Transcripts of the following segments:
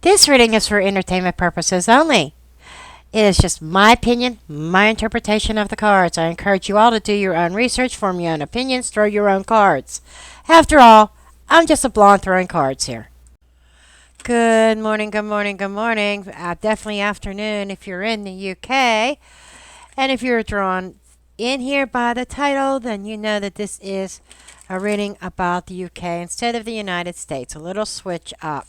This reading is for entertainment purposes only. It is just my opinion, my interpretation of the cards. I encourage you all to do your own research, form your own opinions, throw your own cards. After all, I'm just a blonde throwing cards here. Good morning, good morning, good morning. Definitely afternoon if you're in the UK. And if you're drawn in here by the title, then you know that this is a reading about the UK instead of the United States. A little switch up.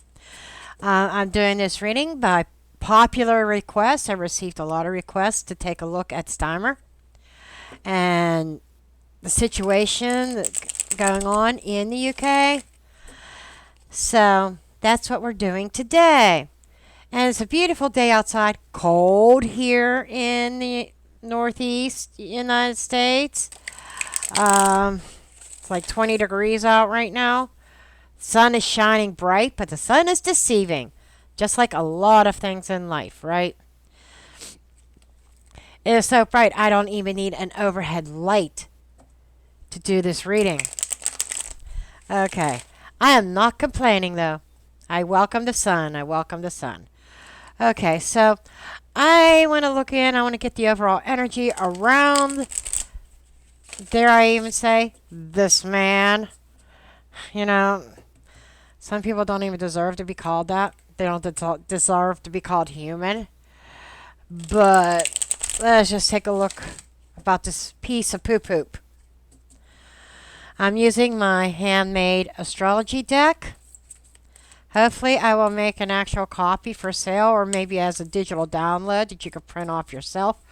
I'm doing this reading by popular request. I received a lot of requests to take a look at Starmer and the situation going on in the UK. So that's what we're doing today. And it's a beautiful day outside. Cold here in the Northeast United States. It's like 20 degrees out right now. Sun is shining bright, but the sun is deceiving. Just like a lot of things in life, right? It is so bright, I don't even need an overhead light to do this reading. Okay. I am not complaining, though. I welcome the sun. I welcome the sun. Okay, so I want to look in. I want to get the overall energy around, dare I even say, this man. You know, some people don't even deserve to be called that. They don't deserve to be called human. But let's just take a look about this piece of poop. I'm using my handmade astrology deck. Hopefully I will make an actual copy for sale or maybe as a digital download that you can print off yourself.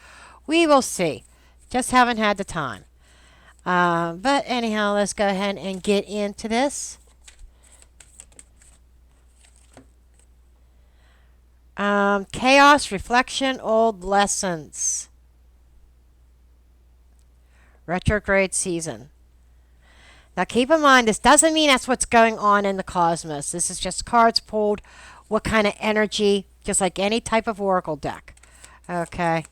We will see. Just haven't had the time. But anyhow, let's go ahead and get into this. Chaos, reflection, old lessons. Retrograde season. Now keep in mind, this doesn't mean that's what's going on in the cosmos. This is just cards pulled, what kind of energy, just like any type of oracle deck. Okay.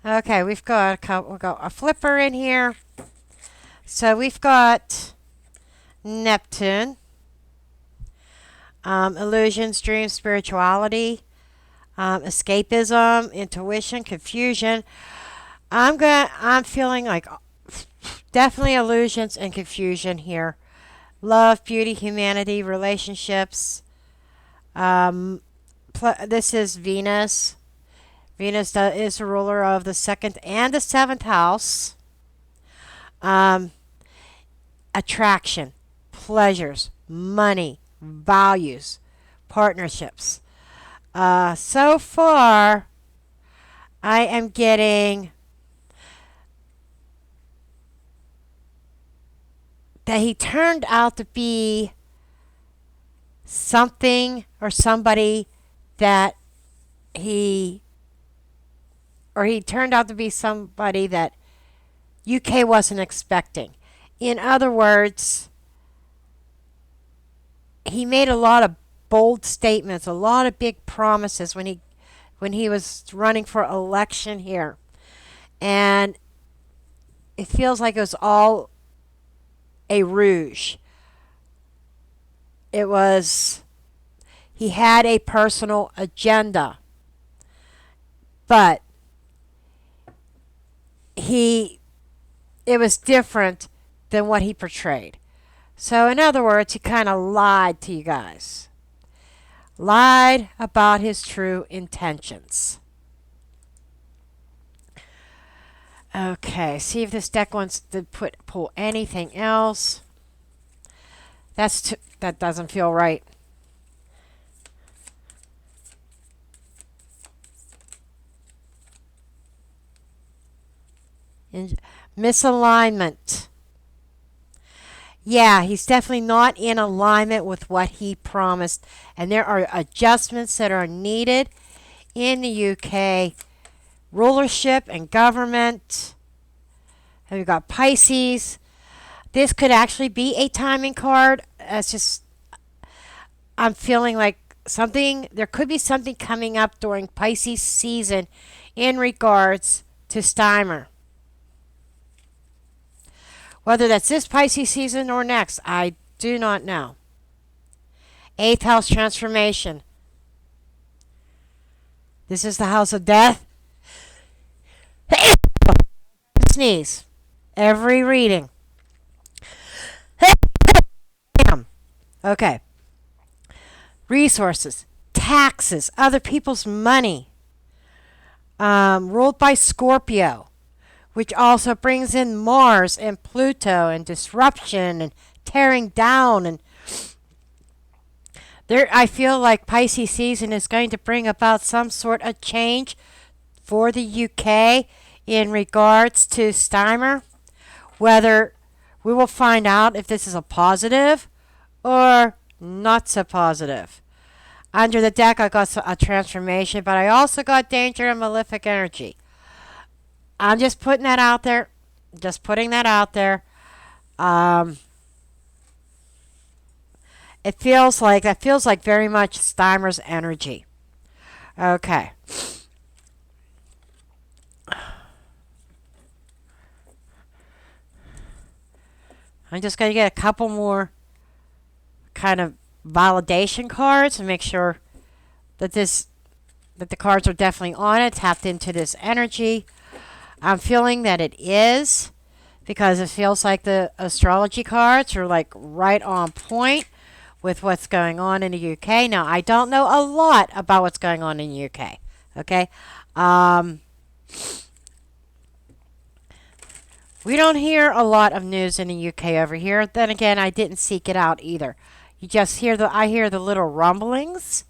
Okay, we've got a flipper in here. So we've got Neptune, illusions, dreams, spirituality, escapism, intuition, confusion. I'm feeling like definitely illusions and confusion here. Love, beauty, humanity, relationships. This is Venus. Venus is the ruler of the second and the seventh house. Attraction, pleasures, money, values, partnerships. So far, I am getting that he turned out to be something or somebody that he turned out to be somebody that UK wasn't expecting. In other words, he made a lot of bold statements, a lot of big promises when he was running for election here. And it feels like it was all a rouge. He had a personal agenda. But it was different than what he portrayed. So in other words, he kind of lied to you guys. Lied about his true intentions. Okay, see if this deck wants to pull anything else. That doesn't feel right. Misalignment. Yeah, he's definitely not in alignment with what he promised. And there are adjustments that are needed in the UK. Rulership and government. And we've got Pisces. This could actually be a timing card. I'm feeling like there could be something coming up during Pisces season in regards to Starmer. Whether that's this Pisces season or next, I do not know. Eighth house transformation. This is the house of death. Sneeze. Every reading. Okay. Resources, taxes, other people's money. Ruled by Scorpio, which also brings in Mars and Pluto and disruption and tearing down. And there, I feel like Pisces season is going to bring about some sort of change for the UK in regards to Starmer. Whether we will find out if this is a positive or not so positive. Under the deck, I got a transformation, but I also got danger and malefic energy. I'm just putting that out there. Just putting that out there. It feels like that feels like very much Steimer's energy. Okay. I'm just going to get a couple more kind of validation cards and make sure that the cards are definitely on it, tapped into this energy. I'm feeling that it is, because it feels like the astrology cards are like right on point with what's going on in the UK. Now, I don't know a lot about what's going on in the UK. Okay? We don't hear a lot of news in the UK over here. Then again, I didn't seek it out either. You just hear I hear the little rumblings,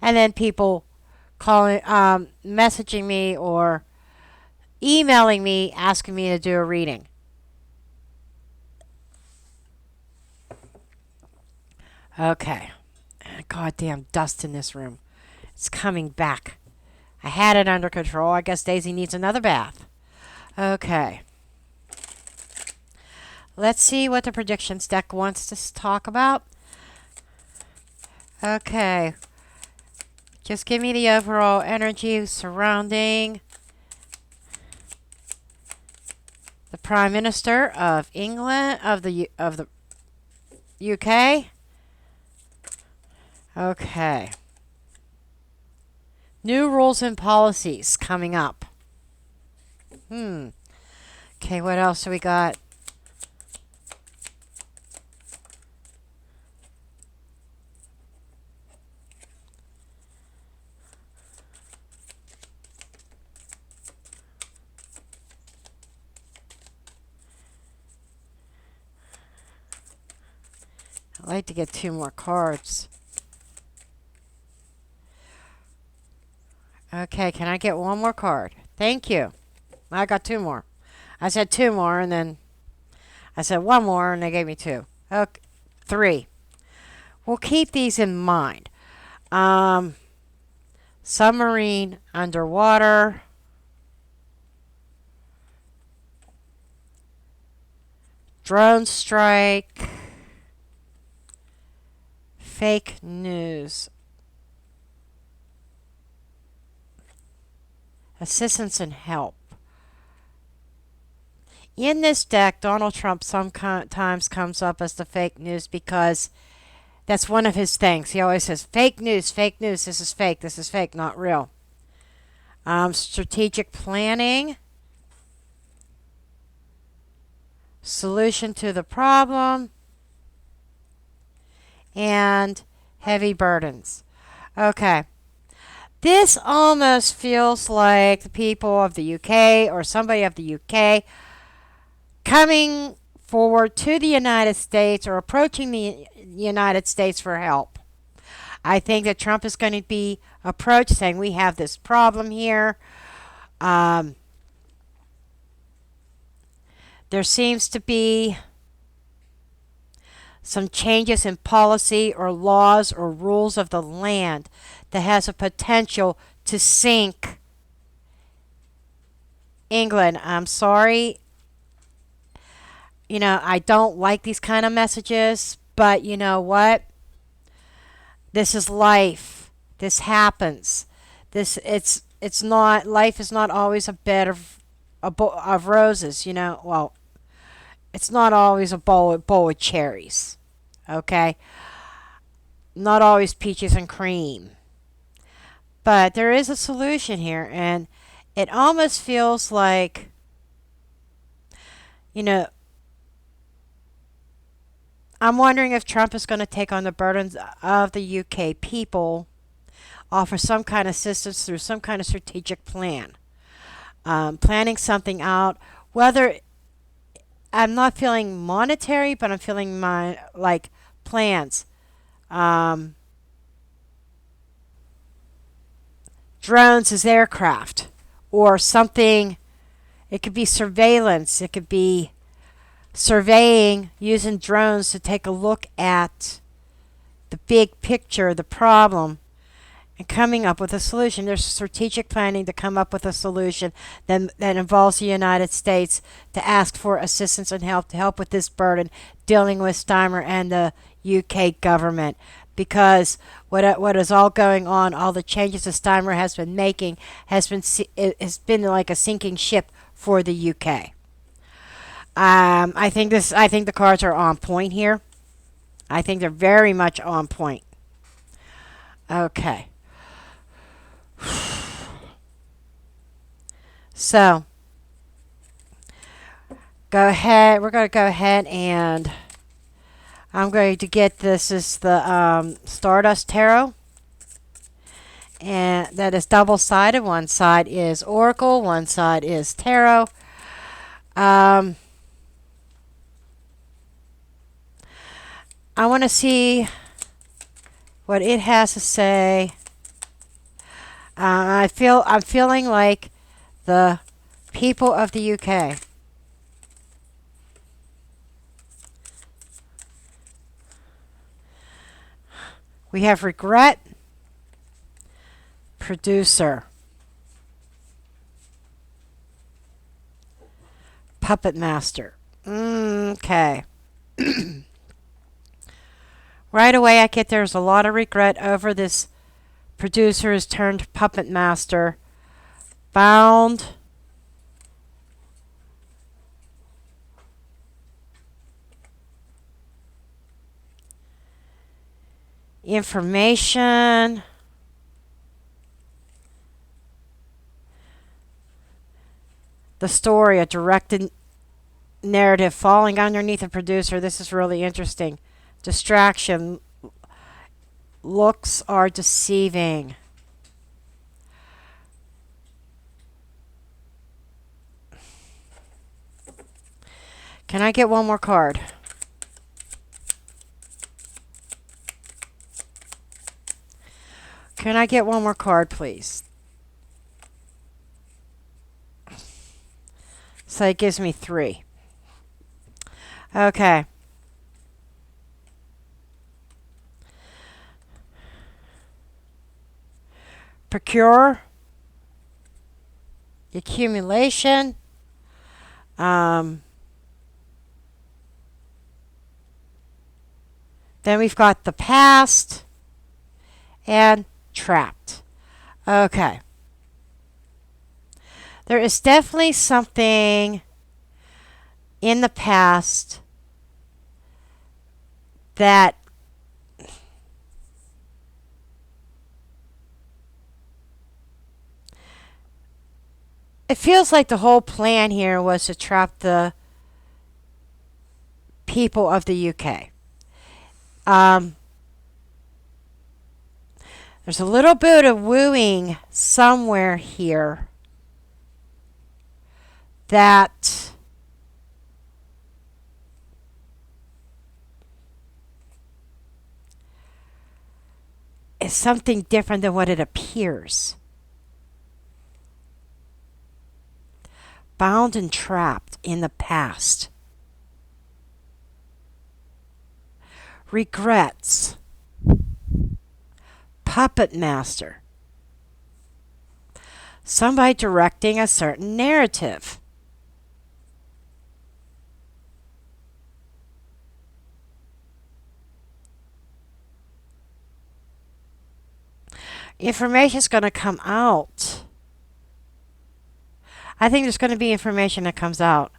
and then people calling, messaging me or emailing me, asking me to do a reading. Okay. Goddamn dust in this room. It's coming back. I had it under control. I guess Daisy needs another bath. Okay. Let's see what the predictions deck wants to talk about. Okay. Just give me the overall energy surrounding the Prime Minister of England, of the UK. Okay. New rules and policies coming up. Okay, what else do we got? I'd like to get 2 more cards. Okay, can I get 1 more card? Thank you. I got 2 more. I said 2 more, and then I said 1 more, and they gave me 2. Okay, 3. We'll keep these in mind. Submarine, underwater. Drone strike. Fake news. Assistance and help. In this deck, Donald Trump sometimes comes up as the fake news because that's one of his things. He always says, fake news, this is fake, not real. Strategic planning. Solution to the problem. And heavy burdens. Okay. This almost feels like the people of the UK or somebody of the UK coming forward to the United States or approaching the United States for help. I think that Trump is going to be approached saying, we have this problem here. There seems to be some changes in policy or laws or rules of the land that has a potential to sink England. I'm sorry. I don't like these kind of messages, but you know what? This is life. This happens. It's not, life is not always a bed of roses, Well, It's not always a bowl of cherries. Okay? Not always peaches and cream. But there is a solution here, and it almost feels like, you know, I'm wondering if Trump is going to take on the burdens of the UK people, offer some kind of assistance through some kind of strategic plan. Planning something out, whether I'm not feeling monetary, but I'm feeling my like plans. Um, Drones as aircraft or something. It could be surveillance. It could be surveying using drones to take a look at the big picture, the problem, and coming up with a solution. There's strategic planning to come up with a solution that involves the United States to ask for assistance and help to help with this burden dealing with Starmer and the UK government. Because what is all going on, all the changes that Starmer has been making, has been like a sinking ship for the UK. I think the cards are on point here. I think they're very much on point. Okay. So, go ahead. We're going to go ahead and I'm going to get this is the Stardust Tarot. And that is double-sided. One side is Oracle, one side is Tarot. I want to see what it has to say. I'm feeling like the people of the UK. We have regret, producer, puppet master. Okay. Right away, I get there's a lot of regret over this producer has turned puppet master. Bound. Information. The story, a directed narrative falling underneath a producer. This is really interesting. Distraction. Looks are deceiving. Can I get one more card? Can I get one more card, please? So it gives me 3. Okay. Procure. Accumulation. Then we've got the past and trapped. Okay. There is definitely something in the past that it feels like the whole plan here was to trap the people of the UK. There's a little bit of wooing somewhere here that is something different than what it appears. Bound and trapped in the past. Regrets. Puppet master. Somebody directing a certain narrative. Information is going to come out. I think there's going to be information that comes out.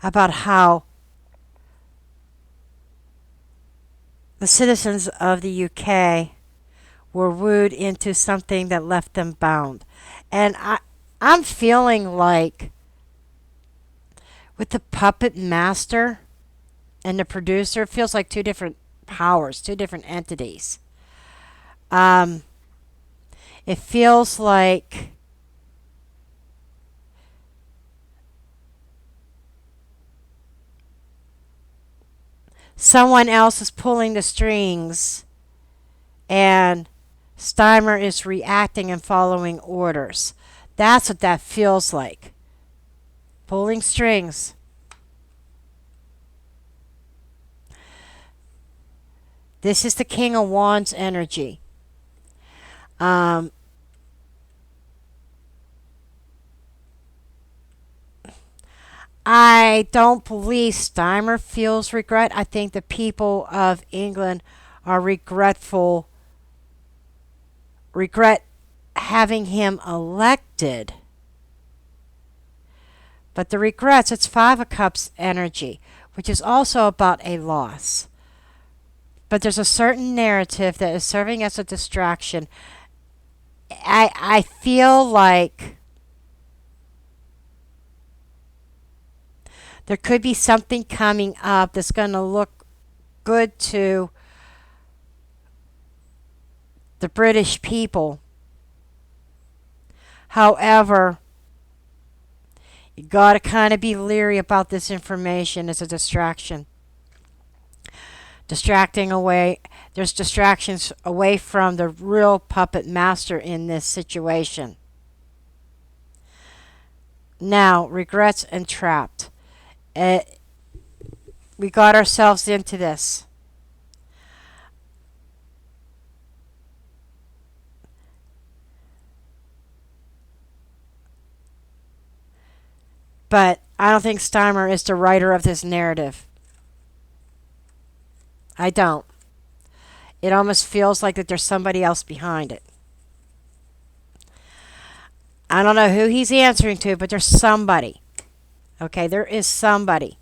about how the citizens of the UK were wooed into something that left them bound. And I'm feeling like with the puppet master and the producer, it feels like two different powers, two different entities. Um, it feels like someone else is pulling the strings and Steimer is reacting and following orders. That's what that feels like. Pulling strings. This is the King of Wands energy. Um, I don't believe Steimer feels regret. I think the people of England are regret having him elected. But the regrets, it's Five of Cups energy, which is also about a loss. But there's a certain narrative that is serving as a distraction. I feel like there could be something coming up that's going to look good to the British people. However, you got to kind of be leery about this information as a distraction. Distracting away, there's distractions away from the real puppet master in this situation. Now, regrets and trapped. We got ourselves into this. But I don't think Steimer is the writer of this narrative. I don't. It almost feels like that there's somebody else behind it. I don't know who he's answering to, but there's somebody. Okay, there is somebody.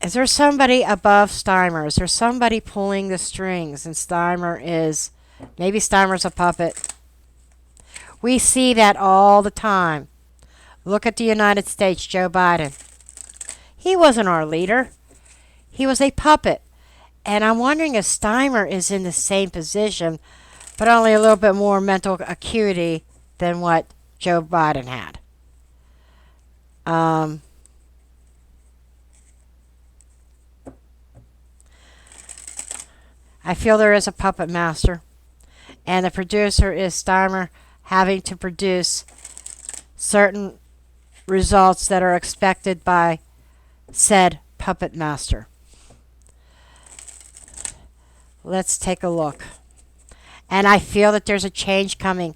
Is there somebody above Steimer? Is there somebody pulling the strings? And maybe Steimer's a puppet. We see that all the time. Look at the United States, Joe Biden. He wasn't our leader. He was a puppet. And I'm wondering if Steimer is in the same position, but only a little bit more mental acuity than what Joe Biden had. I feel there is a puppet master, and the producer is Steimer having to produce certain results that are expected by said puppet master. Let's take a look. And I feel that there's a change coming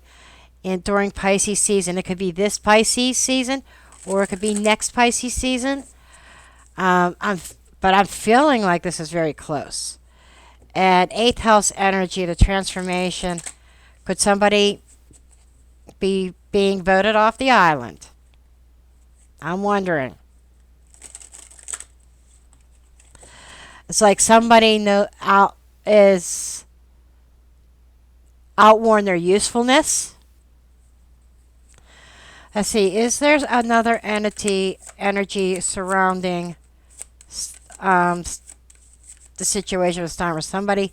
during Pisces season. It could be this Pisces season, or it could be next Pisces season. But I'm feeling like this is very close. And 8th house energy, the transformation. Could somebody be being voted off the island? I'm wondering. It's like somebody is outworn their usefulness. Let's see. Is there another energy surrounding the situation with Steimer? Somebody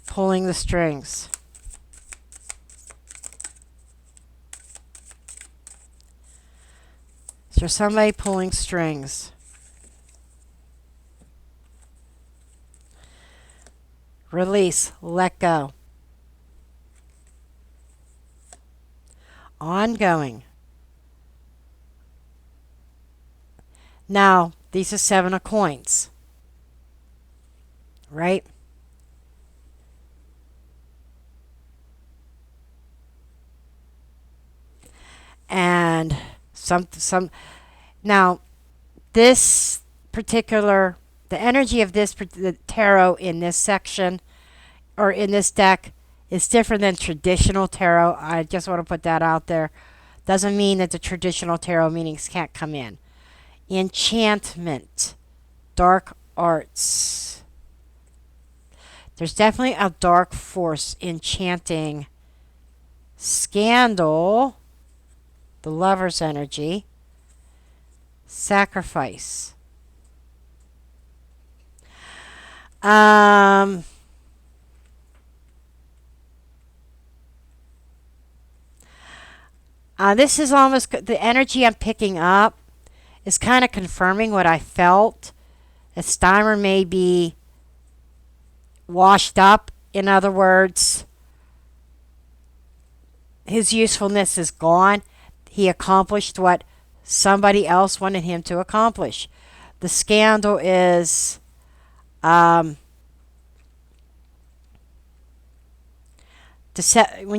pulling the strings. Is there somebody pulling strings? Release. Let go. Ongoing. Now, these are 7 of coins. Right? And some now this particular The energy of the tarot in this section or in this deck is different than traditional tarot. I just want to put that out there. Doesn't mean that the traditional tarot meanings can't come in. Enchantment, dark arts. There's definitely a dark force enchanting scandal, the lover's energy, sacrifice. This is almost the energy I'm picking up is kind of confirming what I felt. That Starmer may be washed up. In other words, his usefulness is gone. He accomplished what somebody else wanted him to accomplish. The scandal is when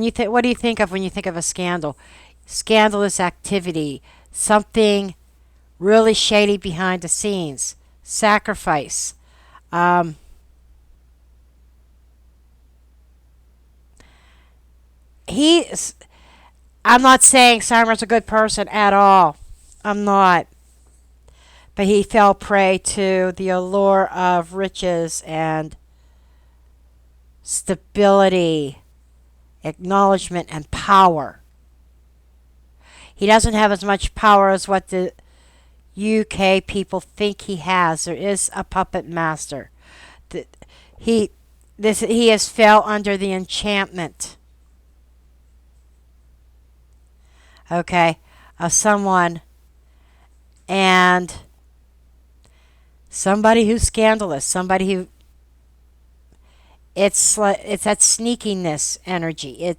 you what do you think of when you think of a scandal? Scandalous activity, something really shady behind the scenes, sacrifice. I'm not saying Starmer's a good person at all. I'm not. But he fell prey to the allure of riches and stability, acknowledgement, and power. He doesn't have as much power as what the UK people think he has. There is a puppet master. He has fell under the enchantment. Okay, of someone, and somebody who's scandalous, somebody who it's that sneakiness energy.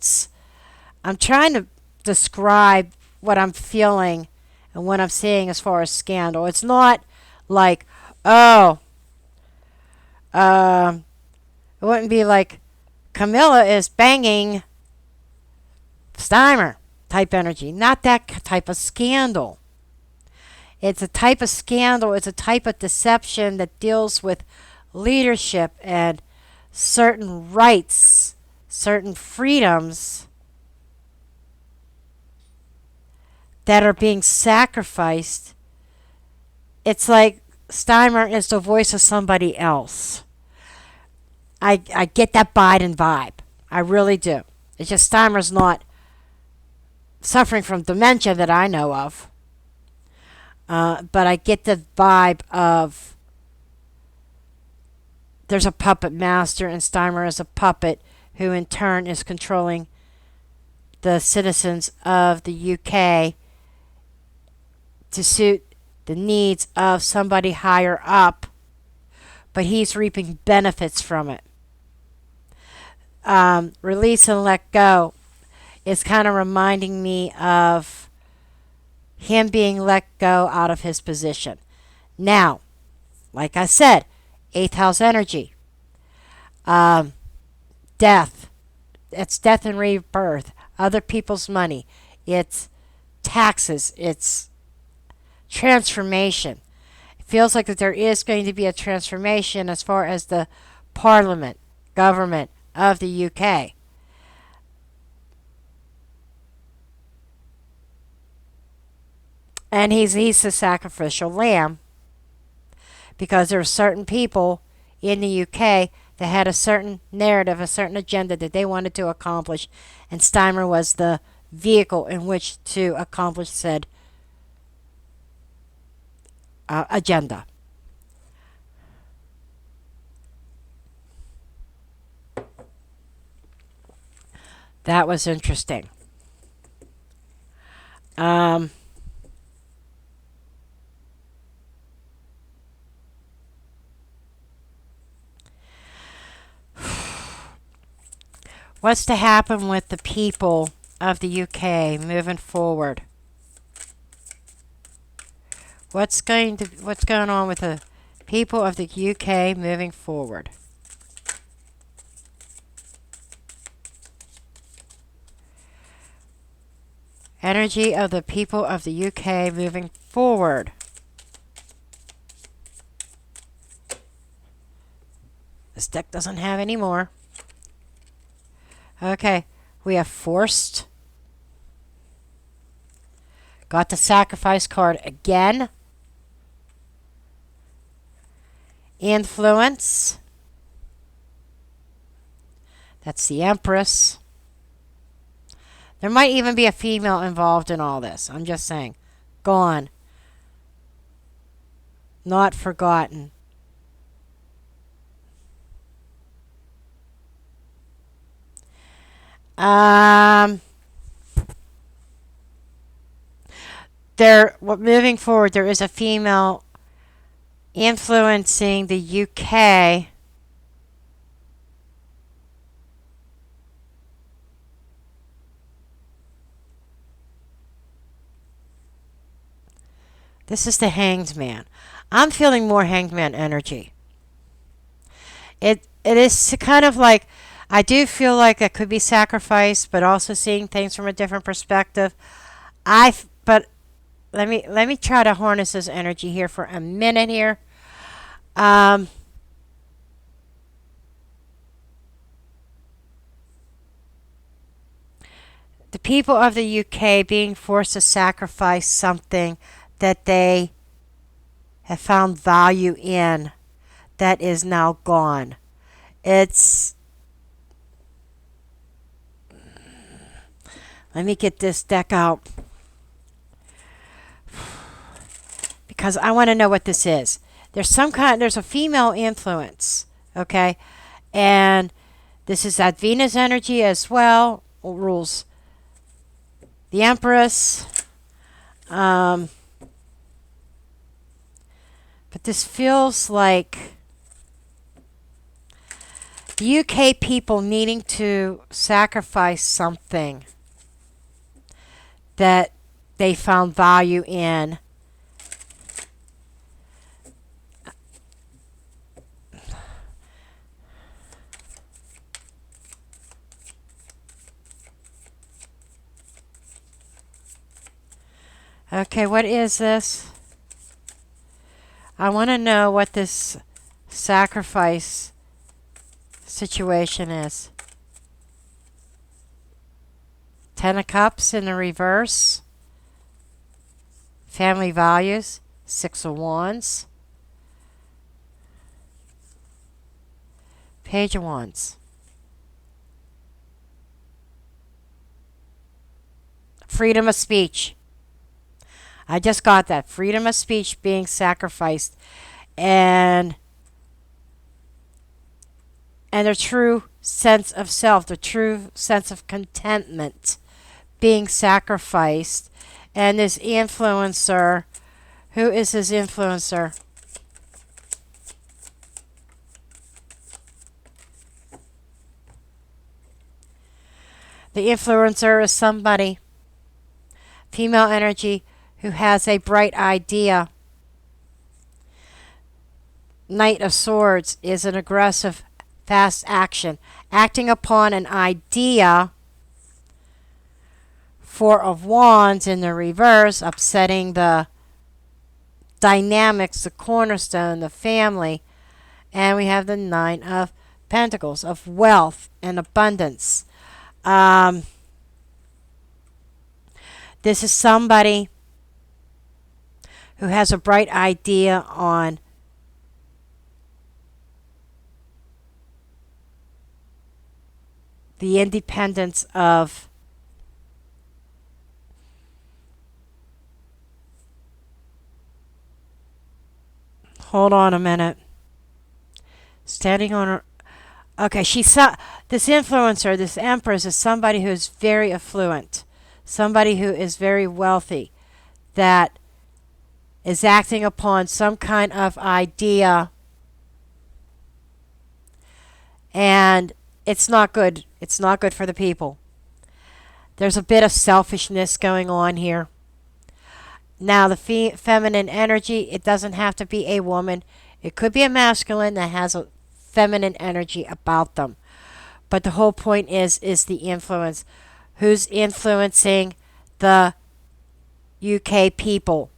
I'm trying to describe what I'm feeling and what I'm seeing as far as scandal. It's not like, it wouldn't be like Camilla is banging Starmer type energy. Not that type of scandal. It's a type of scandal. It's a type of deception that deals with leadership and certain rights, certain freedoms that are being sacrificed. It's like Starmer is the voice of somebody else. I get that Biden vibe. I really do. It's just Starmer's not suffering from dementia that I know of. But I get the vibe of there's a puppet master and Starmer is a puppet who in turn is controlling the citizens of the UK to suit the needs of somebody higher up, but he's reaping benefits from it. Release and let go is kind of reminding me of him being let go out of his position. Now, like I said, 8th house energy. Death. It's death and rebirth. Other people's money. It's taxes. It's transformation. It feels like that there is going to be a transformation as far as the parliament, government of the UK. And he's the sacrificial lamb because there are certain people in the UK that had a certain narrative, a certain agenda that they wanted to accomplish, and Starmer was the vehicle in which to accomplish said agenda. That was interesting. What's to happen with the people of the UK moving forward? What's going on with the people of the UK moving forward? Energy of the people of the UK moving forward. This deck doesn't have any more. Okay, we have forced. Got the sacrifice card again. Influence. That's the Empress. There might even be a female involved in all this. I'm just saying. Gone. Not forgotten. Moving forward, there is a female influencing the UK. This is the Hanged Man. I'm feeling more Hanged Man energy. It is kind of like, I do feel like it could be sacrifice, but also seeing things from a different perspective. But let me try to harness this energy here for a minute here. The people of the UK being forced to sacrifice something that they have found value in that is now gone. Let me get this deck out because I want to know what this is. There's a female influence, okay? And this is that Venus energy as well, rules the Empress. But this feels like the UK people needing to sacrifice something that they found value in. Okay, what is this? I want to know what this sacrifice situation is. Ten of Cups in the reverse. Family values. Six of Wands. Page of Wands. Freedom of speech. I just got that. Freedom of speech being sacrificed. And the true sense of self, the true sense of contentment being sacrificed. And this influencer, who is this influencer? The influencer is somebody, female energy, who has a bright idea. Knight of Swords is an aggressive, fast action, acting upon an idea. Four of Wands in the reverse, upsetting the dynamics, the cornerstone, the family. And we have the Nine of Pentacles, of wealth and abundance. This is somebody who has a bright idea on the independence of hold on a minute. Standing on her. Okay, this influencer, this Empress, is somebody who is very affluent, somebody who is very wealthy, that is acting upon some kind of idea, and it's not good. It's not good for the people. There's a bit of selfishness going on here. Now, the feminine energy, it doesn't have to be a woman. It could be a masculine that has a feminine energy about them. But the whole point is the influence. Who's influencing the UK people?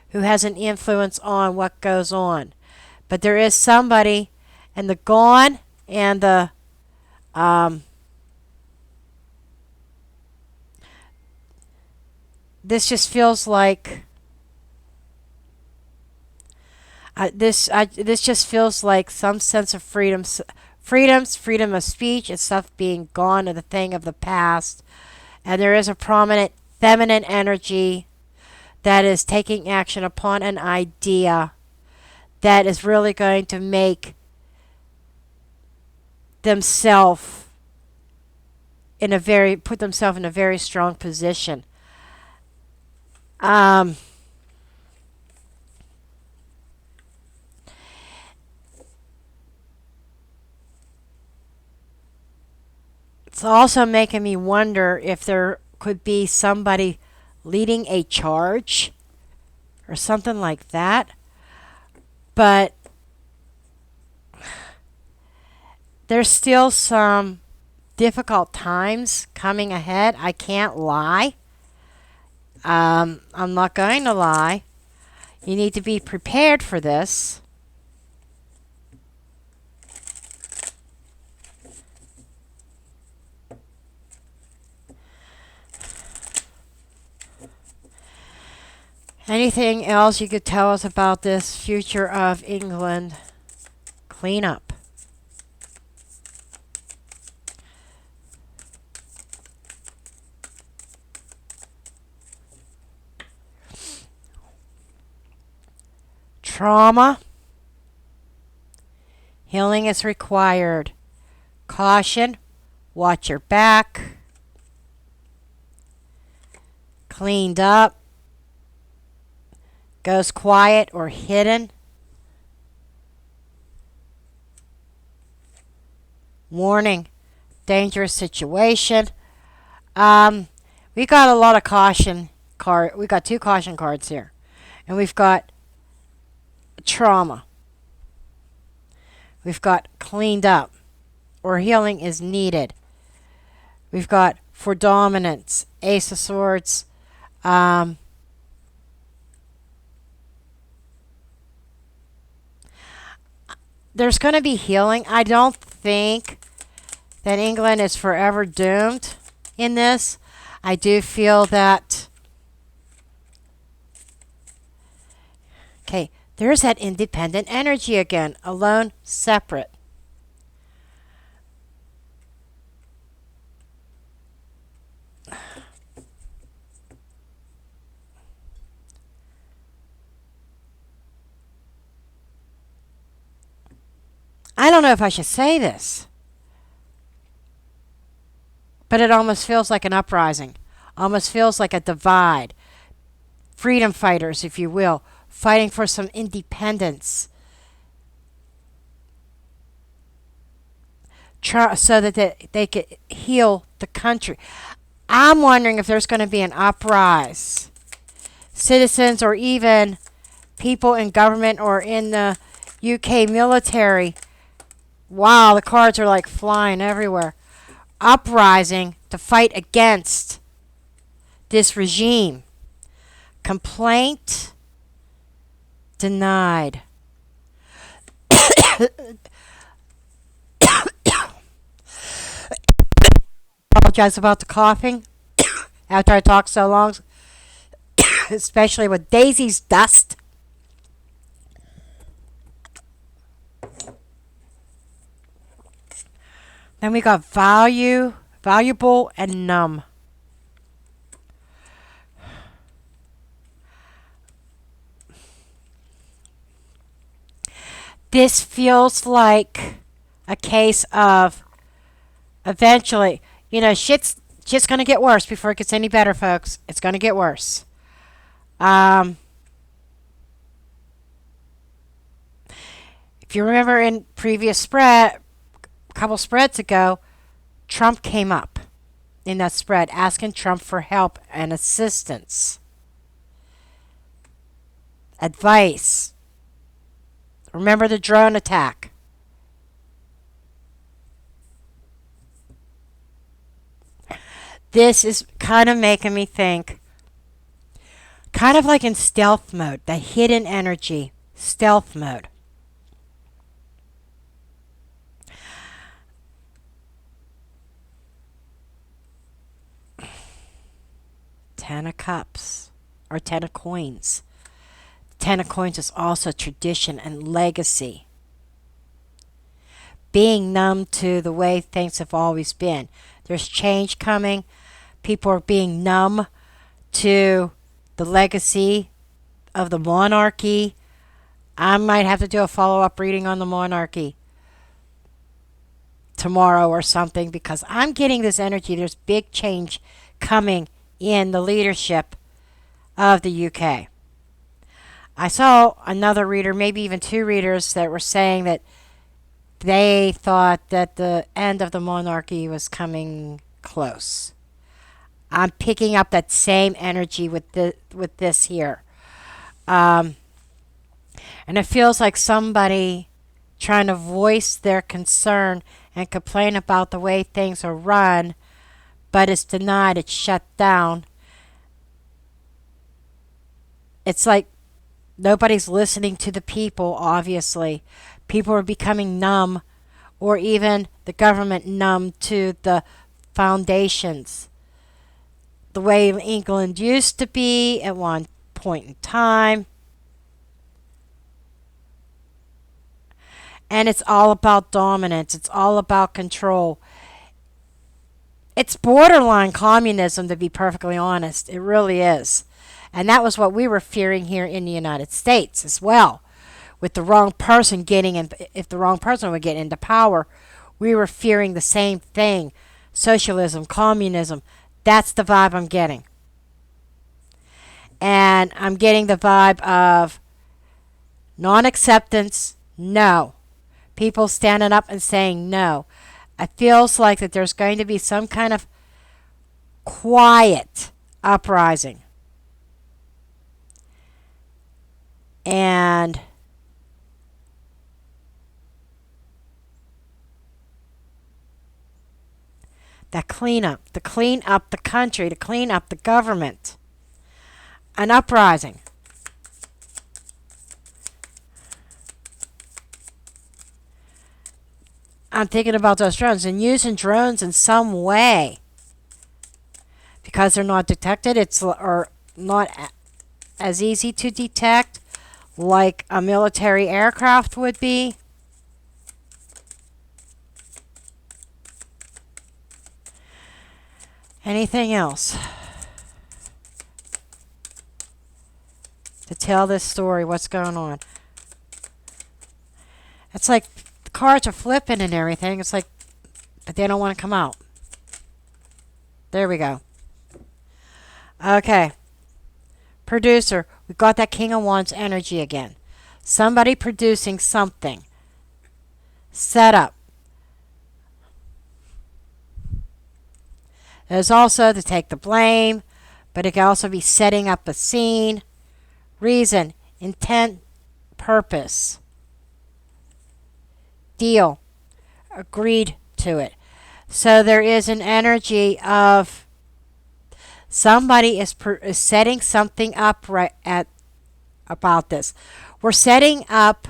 Who has an influence on what goes on? But there is somebody, and the gone and the um, this just feels like this just feels like some sense of freedom of speech and stuff being gone and the thing of the past. And there is a prominent feminine energy that is taking action upon an idea that is really going to make themselves put themselves in a very strong position. Um, it's also making me wonder if there could be somebody leading a charge or something like that. But there's still some difficult times coming ahead. I can't lie. I'm not going to lie. You need to be prepared for this. Anything else you could tell us about this future of England cleanup? Trauma. Healing is required. Caution. Watch your back. Cleaned up. Goes quiet or hidden. Warning. Dangerous situation. We got a lot of caution card. We got 2 caution cards here. And we've got trauma. We've got cleaned up or healing is needed. We've got for dominance, Ace of Swords. There's going to be healing. I don't think that England is forever doomed in this. I do feel that. Okay, there's that independent energy again. Alone, separate. I don't know if I should say this, but it almost feels like an uprising, almost feels like a divide. Freedom fighters, if you will, fighting for some independence so that they could heal the country. I'm wondering if there's going to be an uprise. Citizens or even people in government or in the UK military. Wow, the cards are like flying everywhere. Uprising to fight against this regime. Complaint denied. Apologize about the coughing after I talk so long, especially with Daisy's dust. Then we got valuable, and numb. This feels like a case of eventually, shit's just going to get worse before it gets any better, folks. It's going to get worse. If you remember in previous spread, a couple spreads ago, Trump came up in that spread asking Trump for help and assistance, advice. Remember the drone attack? This is kind of making me think, kind of like in stealth mode, the hidden energy, stealth mode. Ten of Cups, or Ten of Coins. Ten of Coins is also tradition and legacy. Being numb to the way things have always been. There's change coming. People are being numb to the legacy of the monarchy. I might have to do a follow-up reading on the monarchy tomorrow or something, because I'm getting this energy. There's big change coming in the leadership of the UK. I saw another reader, maybe even two readers, that were saying that they thought that the end of the monarchy was coming close. I'm picking up that same energy with this here. And it feels like somebody trying to voice their concern and complain about the way things are run, but it's denied, it's shut down. It's like nobody's listening to the people, obviously. People are becoming numb, or even the government numb to the foundations. The way England used to be at one point in time. And it's all about dominance. It's all about control. It's borderline communism, to be perfectly honest. It really is. And that was what we were fearing here in the United States as well. With the wrong person getting in, if the wrong person would get into power, we were fearing the same thing. Socialism, communism. That's the vibe I'm getting. And I'm getting the vibe of non-acceptance, no. People standing up and saying no. It feels like that there's going to be some kind of quiet uprising. And that cleanup, to clean up the country, to clean up the government. An uprising. I'm thinking about those drones and using drones in some way, because they're not detected. It's or not as easy to detect like a military aircraft would be. Anything else to tell this story? What's going on? It's like the cards are flipping and everything. It's like, but they don't want to come out. There we go. Okay. Producer, we got that King of Wands energy again. Somebody producing something. Set up. There's also to take the blame, but it can also be setting up a scene. Reason, intent, purpose. Deal. Agreed to it. So there is an energy of somebody is setting something up right at about this. We're setting up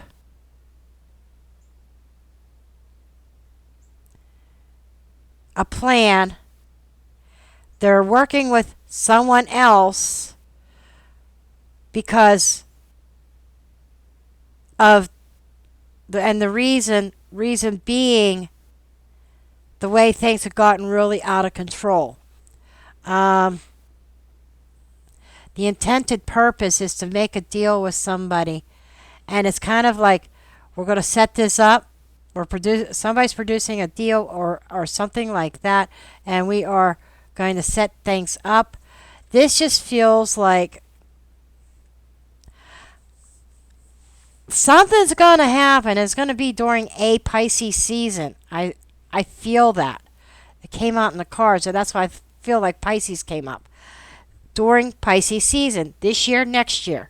a plan. They're working with someone else because of the reason being the way things have gotten really out of control. The intended purpose is to make a deal with somebody, and it's kind of like we're going to set this up. Somebody's producing a deal or something like that, and we are going to set things up. This just feels like something's going to happen. It's going to be during a Pisces season. I feel that. It came out in the cards, so that's why I feel like Pisces came up. During Pisces season, this year, next year.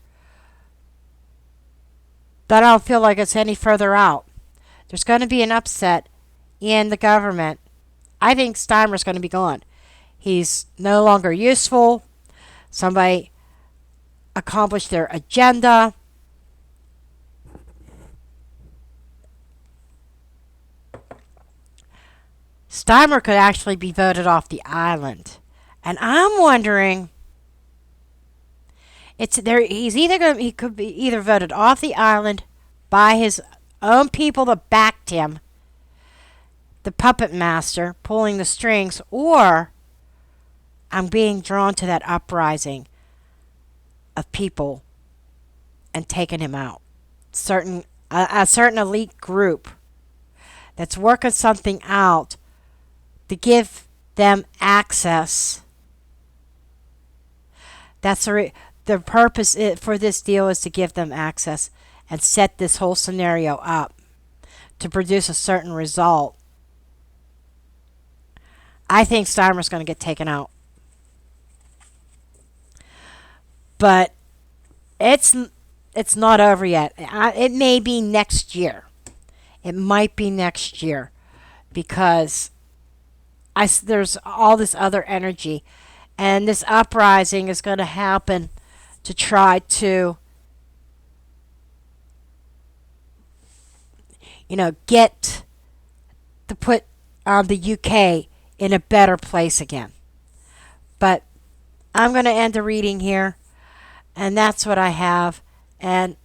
But I don't feel like it's any further out. There's going to be an upset in the government. I think Starmer's going to be gone. He's no longer useful. Somebody accomplished their agenda. Starmer could actually be voted off the island. And I'm wondering It's there. He's either going. He could be either voted off the island by his own people that backed him, the puppet master pulling the strings, or I'm being drawn to that uprising of people and taking him out. A certain elite group that's working something out to give them access. That's the purpose for this deal is to give them access and set this whole scenario up to produce a certain result. I think Starmer's going to get taken out. But it's not over yet. It may be next year. It might be next year because there's all this other energy, and this uprising is going to happen to try to, get to put the UK in a better place again. But I'm going to end the reading here, and that's what I have. And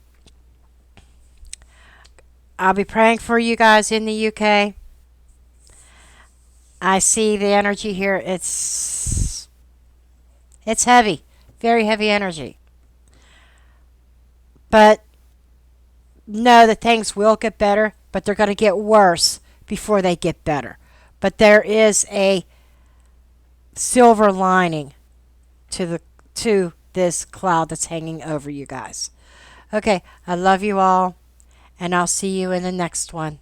I'll be praying for you guys in the UK. I see the energy here. It's heavy, very heavy energy. But know that things will get better, but they're going to get worse before they get better. But there is a silver lining to this cloud that's hanging over you guys. Okay, I love you all, and I'll see you in the next one.